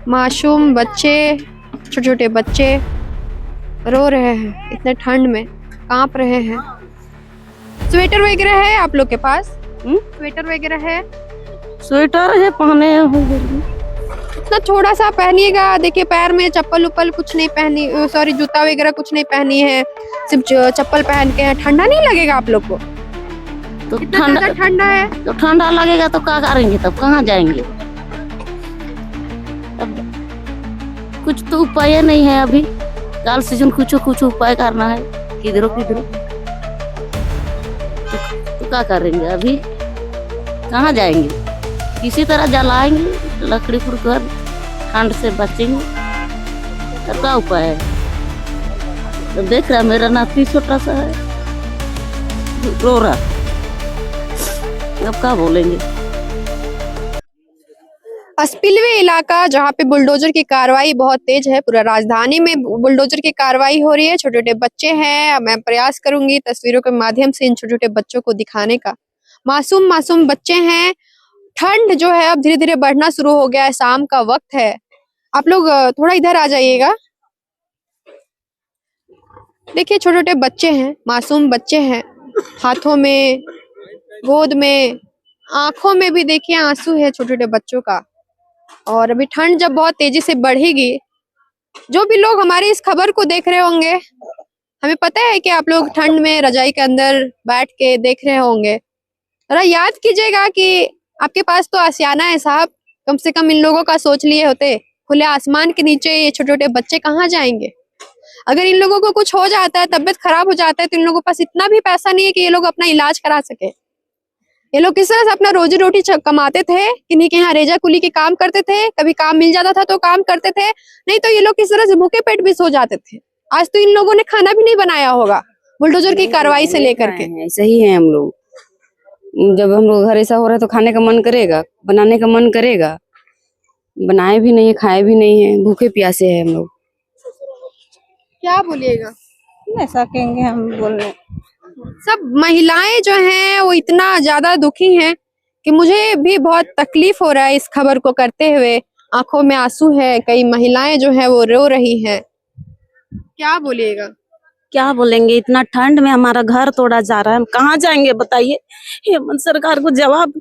मासूम बच्चे, छोटे छोटे बच्चे रो रहे हैं इतने ठंड में, कांप रहे हैं। स्वेटर वगैरह है आप लोग के पास? स्वेटर वगैरह है? स्वेटर है पहने इतना थोड़ा सा पहनिएगा। देखिए पैर में चप्पल उप्पल कुछ नहीं पहनी, सॉरी जूता वगैरह कुछ नहीं पहनी है, सिर्फ चप्पल पहन के हैं। ठंडा नहीं लगेगा आप लोग को? तो ठंडा ठंडा है तो ठंडा लगेगा तो क्या करेंगे, तब कहाँ जाएंगे? तब कुछ तो उपाय नहीं है अभी, काल सीजन कुछ उपाय करना है, किधरो तो क्या करेंगे अभी, कहाँ जाएंगे? किसी तरह जलाएंगे लकड़ी फुड़कर, ठंड से बचेंगे, तब क्या उपाय है? तो देख रहा मेरा नाती छोटा सा है, रो रहा, अब क्या बोलेंगे? स्पिलवे इलाका जहाँ पे बुलडोजर की कार्रवाई बहुत तेज है, पूरा राजधानी में बुलडोजर की कार्रवाई हो रही है। छोटे छोटे बच्चे हैं, मैं प्रयास करूंगी तस्वीरों के माध्यम से इन छोटे छोटे बच्चों को दिखाने का। मासूम मासूम बच्चे हैं। ठंड जो है अब धीरे धीरे बढ़ना शुरू हो गया है, शाम का वक्त है। आप लोग थोड़ा इधर आ जाइएगा। देखिए छोटे छोटे बच्चे हैं, मासूम बच्चे हैं, हाथों में, गोद में, आंखों में भी देखिए आंसू है छोटे छोटे बच्चों का। और अभी ठंड जब बहुत तेजी से बढ़ेगी, जो भी लोग हमारी इस खबर को देख रहे होंगे, हमें पता है कि आप लोग ठंड में रजाई के अंदर बैठ के देख रहे होंगे। जरा याद कीजिएगा कि आपके पास तो आशियाना है साहब, कम से कम इन लोगों का सोच लिए होते। खुले आसमान के नीचे ये छोटे छोटे बच्चे कहाँ जाएंगे? अगर इन लोगों को कुछ हो जाता है, तबीयत खराब हो जाता है, तो इन लोगों के पास इतना भी पैसा नहीं है कि ये लोग अपना इलाज करा सके। ये लोग किस तरह से अपना रोजी रोटी कमाते थे? किन्हीं के यहाँ रेजा कुली के काम करते थे, कभी काम मिल जाता था तो काम करते थे, नहीं तो ये लोग किस तरह से भूखे पेट भी सो जाते थे। आज तो इन लोगों ने खाना भी नहीं बनाया होगा बुलडोजर की कार्रवाई से लेकर के। ऐसे ही है हम लोग, जब हम लोग घर ऐसा हो रहा है तो खाने का मन करेगा, बनाने का मन करेगा, बनाए भी नहीं है, खाए भी नहीं है, भूखे प्यासे है हम लोग। क्या बोलिएगा? ऐसा कहेंगे हम बोलने, सब महिलाएं जो हैं वो इतना ज्यादा दुखी हैं कि मुझे भी बहुत तकलीफ हो रहा है इस खबर को करते हुए। आंखों में आंसू है, कई महिलाएं जो हैं वो रो रही हैं। क्या बोलिएगा? क्या बोलेंगे? इतना ठंड में हमारा घर तोड़ा जा रहा है, हम कहाँ जाएंगे बताइए? हेमंत सरकार को जवाब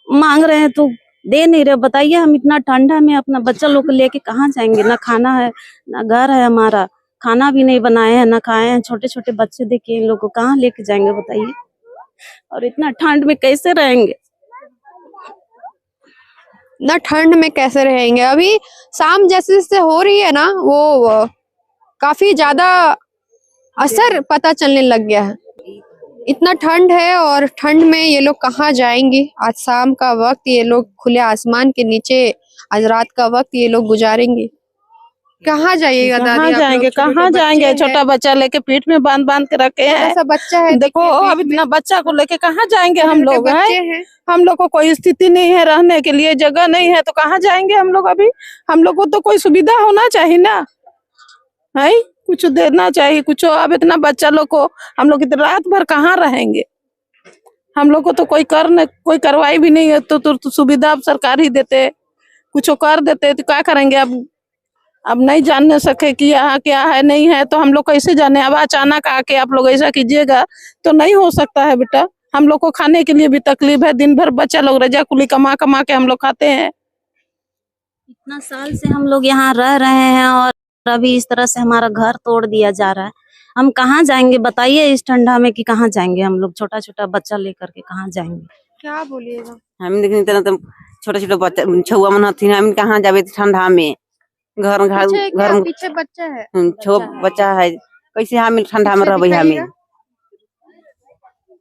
मांग रहे हैं तो दे नहीं रहे। बताइए हम इतना ठंडा में अपना बच्चा लोग को लेके कहाँ जाएंगे? ना खाना है, ना घर है, हमारा खाना भी नहीं बनाए हैं, ना खाए हैं। छोटे छोटे बच्चे देखिए, इन लोग को कहाँ लेके जाएंगे बताइए? और इतना ठंड में कैसे रहेंगे? ना ठंड में कैसे रहेंगे? अभी शाम जैसे जैसे हो रही है ना, वो काफी ज्यादा असर पता चलने लग गया है। इतना ठंड है और ठंड में ये लोग कहाँ जाएंगी? आज शाम का वक्त ये लोग खुले आसमान के नीचे, आज रात का वक्त ये लोग गुजारेंगे। कहाँ जाइएगा दादी? कहाँ जाएंगे? कहाँ जाएंगे? छोटा बच्चा लेके पीठ में बांध बांध के रखे हैं। ऐसा बच्चा है, देखो अब इतना बच्चा को लेके कहाँ जाएंगे हम लोग? हैं। हम लोग को कोई स्थिति नहीं है, रहने के लिए जगह नहीं है, तो कहाँ जाएंगे हम लोग? अभी हम लोग को तो कोई सुविधा होना चाहिए ना, है कुछ देना चाहिए कुछ। अब इतना बच्चा लोग को हम लोग इतना रात भर कहाँ रहेंगे? हम लोग को तो कोई कोई कार्रवाई भी नहीं है, तो सुविधा अब सरकार ही देते, कुछ कर देते तो क्या करेंगे? अब नहीं जानने सके कि यहाँ क्या है नहीं है, तो हम लोग कैसे जाने? अब अचानक आके आप लोग ऐसा कीजिएगा तो नहीं हो सकता है बेटा। हम लोग को खाने के लिए भी तकलीफ है, दिन भर बच्चा लोग रजा कुली कमा कमा के हम लोग खाते हैं। इतना साल से हम लोग यहाँ रह रहे हैं और अभी इस तरह से हमारा घर तोड़ दिया जा रहा है। हम कहाँ जाएंगे बताइए इस ठंडा में? कि कहाँ जाएंगे हम लोग? छोटा छोटा बच्चा लेकर के कहाँ जाएंगे? क्या बोलिएगा? हम देखनी तरह तो छोटा छोटा बच्चा छुआ मन हथिन, हम कहाँ जाबे ठंडा में? घर घर में पीछे बच्चा है, बच्चा है, कैसे हम ठंडा में रहबे? हमें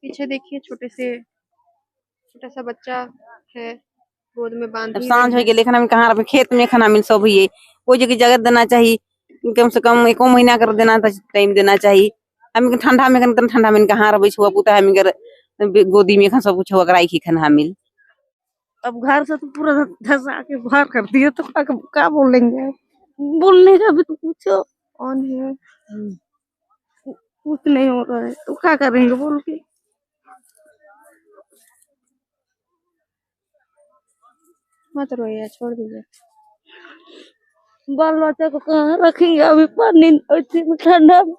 पीछे देखिए छोटा सा बच्चा है, गोद में बांध। अब सांझ हो गए, लेकिन हम कहाँ रहे? खेत में खाना मिल सब ये कोई जगह देना चाहिए, कम से कम 1 महीना कर देना टाइम देना चाहिए। हम ठंडा में ठंडा में कहाँ रहे? छुआ पुता हम गोदी में सब कुछ अगर खाना मिल। अब घर से तो पूरा धसा के बाहर कर दिए, तो क्या बोलेंगे? बोलने का भी तो कुछ कौन है? कुछ नहीं हो रहा है तो क्या करेंगे बोल के? मत रोइए, छोड़ दीजिए। बाल बच्चे को कहाँ रखेंगे अभी पानी इतनी ठंडा में।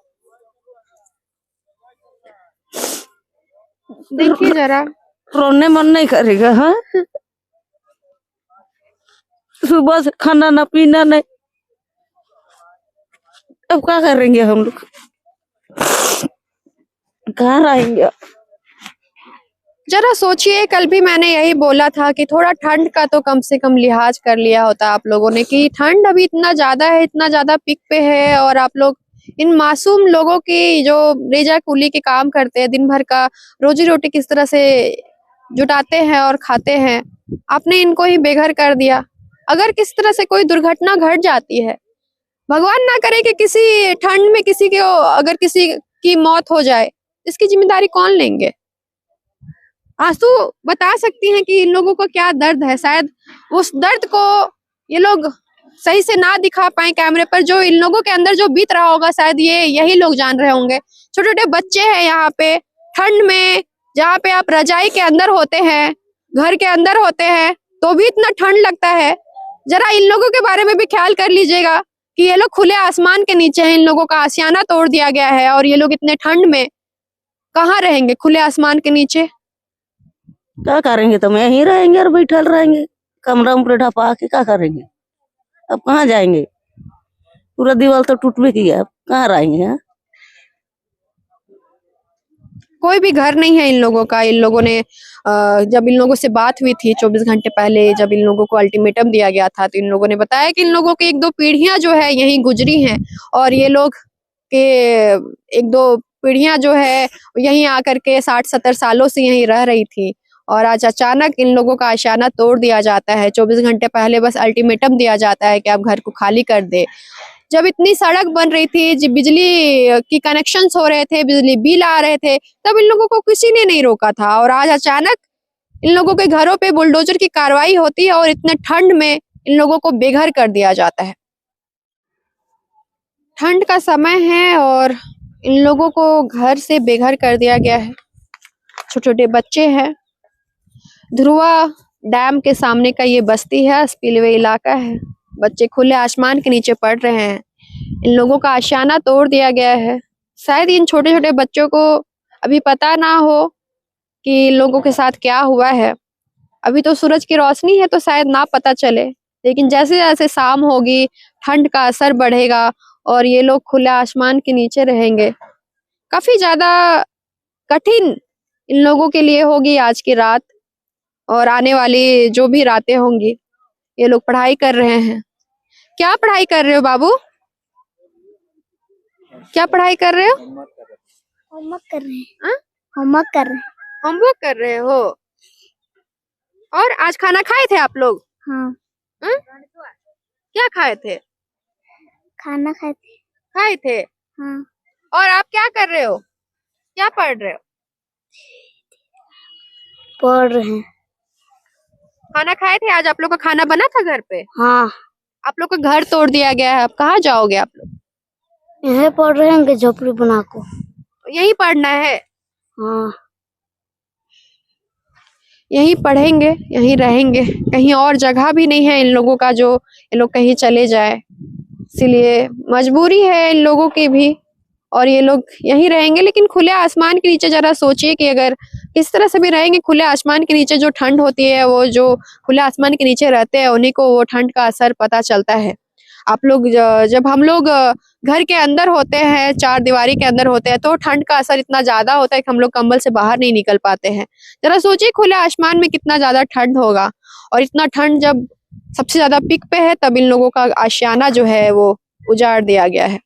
देखिए जरा, रोने मन नहीं करेगा। हाँ, सुबह से खाना ना पीना नहीं, अब क्या करेंगे हम लोग, कहाँ रहेंगे। जरा सोचिए, कल भी मैंने यही बोला था कि थोड़ा ठंड का तो कम से कम लिहाज कर लिया होता आप लोगों ने, कि ठंड अभी इतना ज्यादा है, इतना ज्यादा पीक पे है, और आप लोग इन मासूम लोगों की जो रेजा कूली के काम करते हैं, दिन भर का रोजी रोटी किस तरह से जुटाते हैं और खाते हैं, आपने इनको ही बेघर कर दिया। अगर किस तरह से कोई दुर्घटना घट जाती है, भगवान ना करे कि किसी ठंड में किसी को अगर किसी की मौत हो जाए, इसकी जिम्मेदारी कौन लेंगे? आंसू बता सकती हैं कि इन लोगों को क्या दर्द है। शायद उस दर्द को ये लोग सही से ना दिखा पाए कैमरे पर, जो इन लोगों के अंदर जो बीत रहा होगा शायद यही लोग जान रहे होंगे। छोटे छोटे बच्चे हैं यहाँ पे ठंड में, जहाँ पे आप रजाई के अंदर होते हैं, घर के अंदर होते हैं, तो भी इतना ठंड लगता है। जरा इन लोगों के बारे में भी ख्याल कर लीजिएगा कि ये लोग खुले आसमान के नीचे हैं, इन लोगों का आशियाना तोड़ दिया गया है, और ये लोग इतने ठंड में कहाँ रहेंगे खुले आसमान के नीचे? क्या करेंगे, तो यहीं रहेंगे और बैठल रहेंगे कमरा में ढपा के, क्या करेंगे, अब कहाँ जाएंगे, पूरा दीवार तो टूट भी गया, अब कहाँ रहेंगे। हाँ? कोई भी घर नहीं है इन लोगों का। इन लोगों ने जब इन लोगों से बात हुई थी 24 घंटे पहले, जब इन लोगों को अल्टीमेटम दिया गया था, तो इन लोगों ने बताया कि इन लोगों की 1-2 पीढ़ियां जो है यहीं गुजरी हैं, और ये लोग के 1-2 पीढ़ियां जो है यहीं आकर के 60-70 सालों से यहीं रह रही थी, और आज अचानक इन लोगों का आशियाना तोड़ दिया जाता है। 24 घंटे पहले बस अल्टीमेटम दिया जाता है कि आप घर को खाली कर दे। जब इतनी सड़क बन रही थी, जब बिजली की कनेक्शंस हो रहे थे, बिजली बिल आ रहे थे, तब इन लोगों को किसी ने नहीं रोका था, और आज अचानक इन लोगों के घरों पे बुलडोजर की कार्रवाई होती है, और इतने ठंड में इन लोगों को बेघर कर दिया जाता है। ठंड का समय है और इन लोगों को घर से बेघर कर दिया गया है। छोटे छोटे बच्चे हैं। ध्रुवा डैम के सामने का ये बस्ती है, स्पिलवे इलाका है। बच्चे खुले आसमान के नीचे पढ़ रहे हैं। इन लोगों का आशियाना तोड़ दिया गया है। शायद इन छोटे छोटे बच्चों को अभी पता ना हो कि इन लोगों के साथ क्या हुआ है। अभी तो सूरज की रोशनी है तो शायद ना पता चले, लेकिन जैसे जैसे शाम होगी ठंड का असर बढ़ेगा और ये लोग खुले आसमान के नीचे रहेंगे। काफी ज्यादा कठिन इन लोगों के लिए होगी आज की रात, और आने वाली जो भी रातें होंगी। ये लोग पढ़ाई कर रहे हैं। क्या पढ़ाई कर रहे हो बाबू? क्या पढ़ाई कर रहे हो? होमवर्क कर रहे हैं। हाँ? होमवर्क कर रहे हैं। होमवर्क कर रहे हो। और आज खाना खाए थे आप लोग? हाँ, हाँ? क्या खाए थे? खाना खाए थे। खाए थे। हाँ, और आप क्या कर रहे हो? क्या पढ़ रहे हो? पढ़ रहे हैं। खाना खाए थे? आज आप लोग का खाना बना था घर पे? हाँ, आप लोग का घर तोड़ दिया गया है, अब कहाँ जाओगे आप लोग? यहीं पढ़ रहे हैं झोपड़ी बना को। यहीं पढ़ना है? हाँ, यहीं पढ़ेंगे, यहीं रहेंगे, कहीं और जगह भी नहीं है इन लोगों का जो ये लोग कहीं चले जाए। इसीलिए मजबूरी है इन लोगों की भी, और ये लोग यहीं रहेंगे। लेकिन खुले आसमान के नीचे जरा सोचिए कि अगर किस तरह से भी रहेंगे खुले आसमान के नीचे, जो ठंड होती है वो जो खुले आसमान के नीचे रहते हैं उन्हीं को वो ठंड का असर पता चलता है। आप लोग जब हम लोग घर के अंदर होते हैं, चार दीवारी के अंदर होते हैं, तो ठंड का असर इतना ज्यादा होता है कि हम लोग कंबल से बाहर नहीं निकल पाते हैं। जरा सोचिए खुले आसमान में कितना ज्यादा ठंड होगा, और इतना ठंड जब सबसे ज्यादा पीक पे है तब इन लोगों का आशियाना जो है वो उजाड़ दिया गया है।